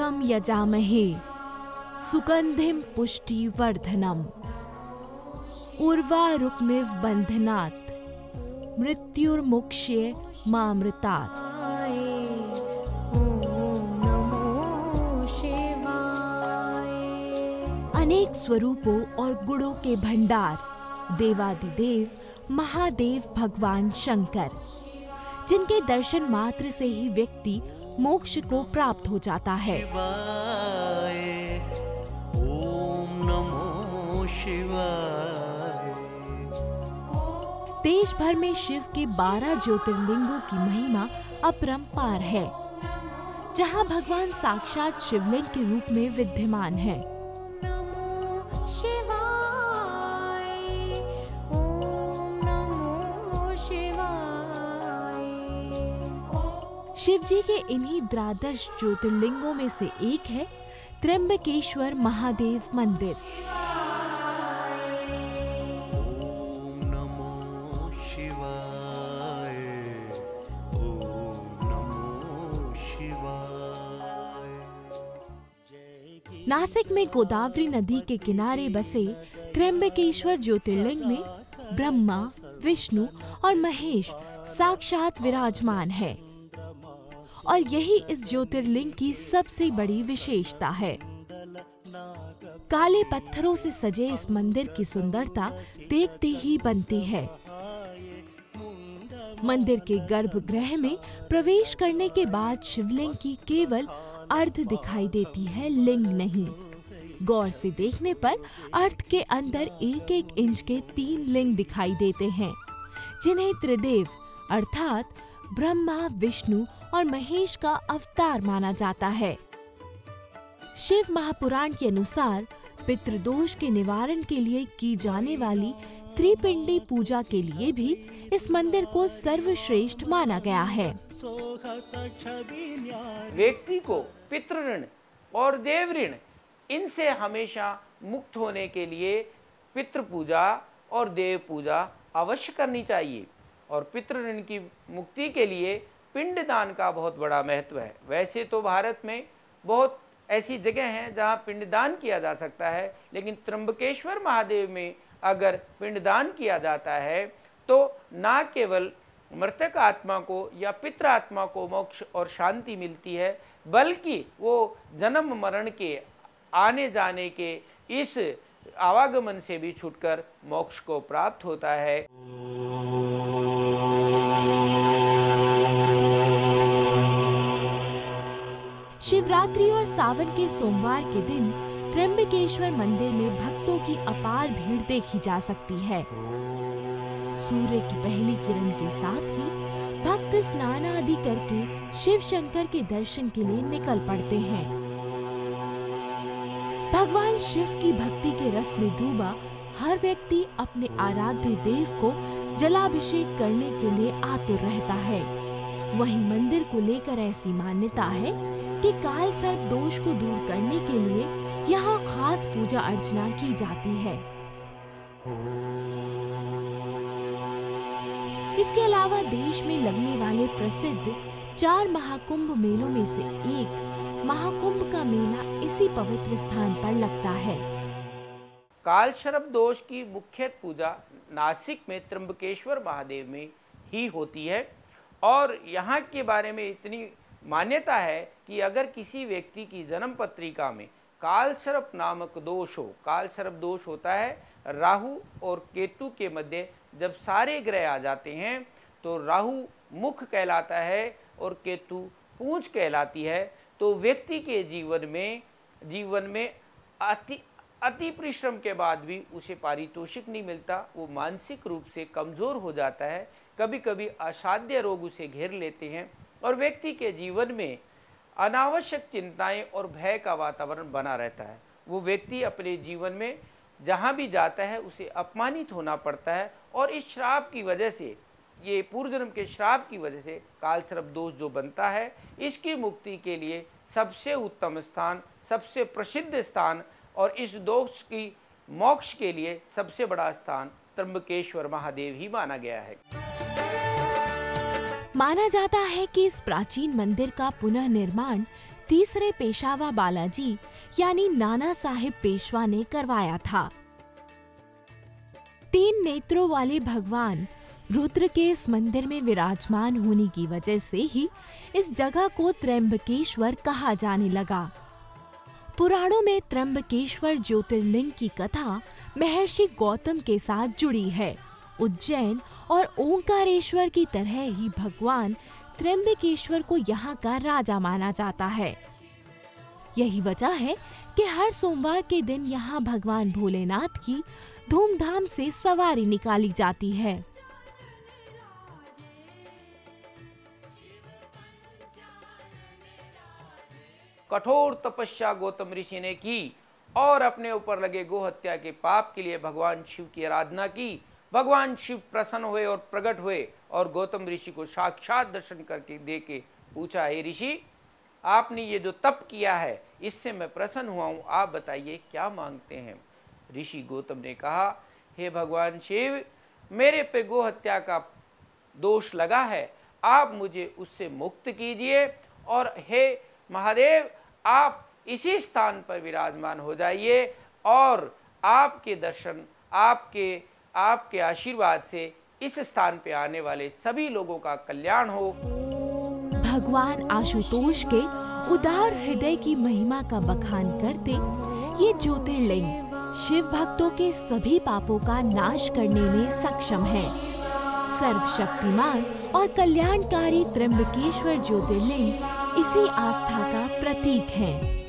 त्र्यंबकम यजामहे सुगंधिम पुष्टिवर्धनम उर्वारुकमिव बंधनात् मृत्युर्मुक्ष्ये मामृतात्। अनेक स्वरूपों और गुणों के भंडार देवादिदेव महादेव भगवान शंकर, जिनके दर्शन मात्र से ही व्यक्ति मोक्ष को प्राप्त हो जाता है। ओम नमो शिवाय। देश भर में शिव के 12 ज्योतिर्लिंगों की महिमा अपरंपार है, जहां भगवान साक्षात शिवलिंग के रूप में विद्यमान है। शिव जी के इन्हीं द्वादश ज्योतिर्लिंगों में से एक है त्र्यंबकेश्वर महादेव मंदिर। ओम नमो शिवाय। ओम नमो शिवाय। नासिक में गोदावरी नदी के किनारे बसे त्र्यंबकेश्वर ज्योतिर्लिंग में ब्रह्मा, विष्णु और महेश साक्षात विराजमान है, और यही इस ज्योतिर्लिंग की सबसे बड़ी विशेषता है। काले पत्थरों से सजे इस मंदिर की सुंदरता देखते ही बनती है। मंदिर के गर्भगृह में प्रवेश करने के बाद शिवलिंग की केवल अर्ध दिखाई देती है, लिंग नहीं। गौर से देखने पर अर्ध के अंदर 1-1 इंच के 3 लिंग दिखाई देते हैं, जिन्हें त्रिदेव अर्थात ब्रह्मा, विष्णु और महेश का अवतार माना जाता है। शिव महापुराण के अनुसार पितृदोष के निवारण के लिए की जाने वाली त्रिपिंडी पूजा के लिए भी इस मंदिर को सर्वश्रेष्ठ माना गया है। व्यक्ति को पितृ ऋण और देव ऋण, इनसे हमेशा मुक्त होने के लिए पितृ पूजा और देव पूजा अवश्य करनी चाहिए। और पितृ ऋण की मुक्ति के लिए पिंडदान का बहुत बड़ा महत्व है। वैसे तो भारत में बहुत ऐसी जगह हैं जहां पिंडदान किया जा सकता है, लेकिन त्र्यंबकेश्वर महादेव में अगर पिंडदान किया जाता है तो ना केवल मृतक आत्मा को या पितृ आत्मा को मोक्ष और शांति मिलती है, बल्कि वो जन्म मरण के आने जाने के इस आवागमन से भी छूटकर मोक्ष को प्राप्त होता है। शिवरात्रि और सावन के सोमवार के दिन त्र्यंबकेश्वर मंदिर में भक्तों की अपार भीड़ देखी जा सकती है। सूर्य की पहली किरण के साथ ही भक्त स्नान आदि करके शिव शंकर के दर्शन के लिए निकल पड़ते हैं। भगवान शिव की भक्ति के रस में डूबा हर व्यक्ति अपने आराध्य देव को जलाभिषेक करने के लिए आतुर रहता है। वहीं मंदिर को लेकर ऐसी मान्यता है कि काल सर्प दोष को दूर करने के लिए यहाँ खास पूजा अर्चना की जाती है। इसके अलावा देश में लगने वाले प्रसिद्ध 4 महाकुंभ मेलों में से एक महाकुंभ का मेला इसी पवित्र स्थान पर लगता है। काल सर्प दोष की मुख्य पूजा नासिक में त्र्यंबकेश्वर महादेव में ही होती है, और यहाँ के बारे में इतनी मान्यता है कि अगर किसी व्यक्ति की जन्म पत्रिका में काल सर्प नामक दोष हो, काल सर्प दोष होता है राहु और केतु के मध्य जब सारे ग्रह आ जाते हैं तो राहु मुख कहलाता है और केतु पूंछ कहलाती है, तो व्यक्ति के जीवन में अति परिश्रम के बाद भी उसे पारितोषिक नहीं मिलता, वो मानसिक रूप से कमज़ोर हो जाता है, कभी कभी असाध्य रोग उसे घेर लेते हैं और व्यक्ति के जीवन में अनावश्यक चिंताएं और भय का वातावरण बना रहता है। वो व्यक्ति अपने जीवन में जहाँ भी जाता है उसे अपमानित होना पड़ता है, और इस श्राप की वजह से, ये पूर्व जन्म के श्राप की वजह से काल सर्प दोष जो बनता है, इसकी मुक्ति के लिए सबसे उत्तम स्थान, सबसे प्रसिद्ध स्थान और इस दोष की मोक्ष के लिए सबसे बड़ा स्थान त्र्यंबकेश्वर महादेव ही माना गया है। माना जाता है कि इस प्राचीन मंदिर का पुनः निर्माण तीसरे पेशवा बालाजी यानी नाना साहेब पेशवा ने करवाया था। 3 नेत्रों वाले भगवान रुद्र के इस मंदिर में विराजमान होने की वजह से ही इस जगह को त्र्यंबकेश्वर कहा जाने लगा। पुराणों में त्र्यंबकेश्वर ज्योतिर्लिंग की कथा महर्षि गौतम के साथ जुड़ी है। उज्जैन और ओंकारेश्वर की तरह ही भगवान त्र्यंबकेश्वर को यहाँ का राजा माना जाता है। यही वजह है कि हर सोमवार के दिन यहाँ भगवान भोलेनाथ की धूमधाम से सवारी निकाली जाती है। कठोर तपस्या गौतम ऋषि ने की और अपने ऊपर लगे गोहत्या के पाप के लिए भगवान शिव की आराधना की। भगवान शिव प्रसन्न हुए और प्रकट हुए और गौतम ऋषि को साक्षात दर्शन करके दे के पूछा, हे ऋषि, आपने ये जो तप किया है इससे मैं प्रसन्न हुआ हूँ, आप बताइए क्या मांगते हैं। ऋषि गौतम ने कहा, हे भगवान शिव, मेरे पे गोहत्या का दोष लगा है, आप मुझे उससे मुक्त कीजिए और हे महादेव, आप इसी स्थान पर विराजमान हो जाइए और आपके दर्शन, आपके आशीर्वाद से इस स्थान पे आने वाले सभी लोगों का कल्याण हो। भगवान आशुतोष के उदार हृदय की महिमा का बखान करते ये ज्योतिर्लिंग शिव भक्तों के सभी पापों का नाश करने में सक्षम है। सर्वशक्तिमान और कल्याणकारी त्र्यंबकेश्वर ज्योतिर्लिंग इसी आस्था का प्रतीक है।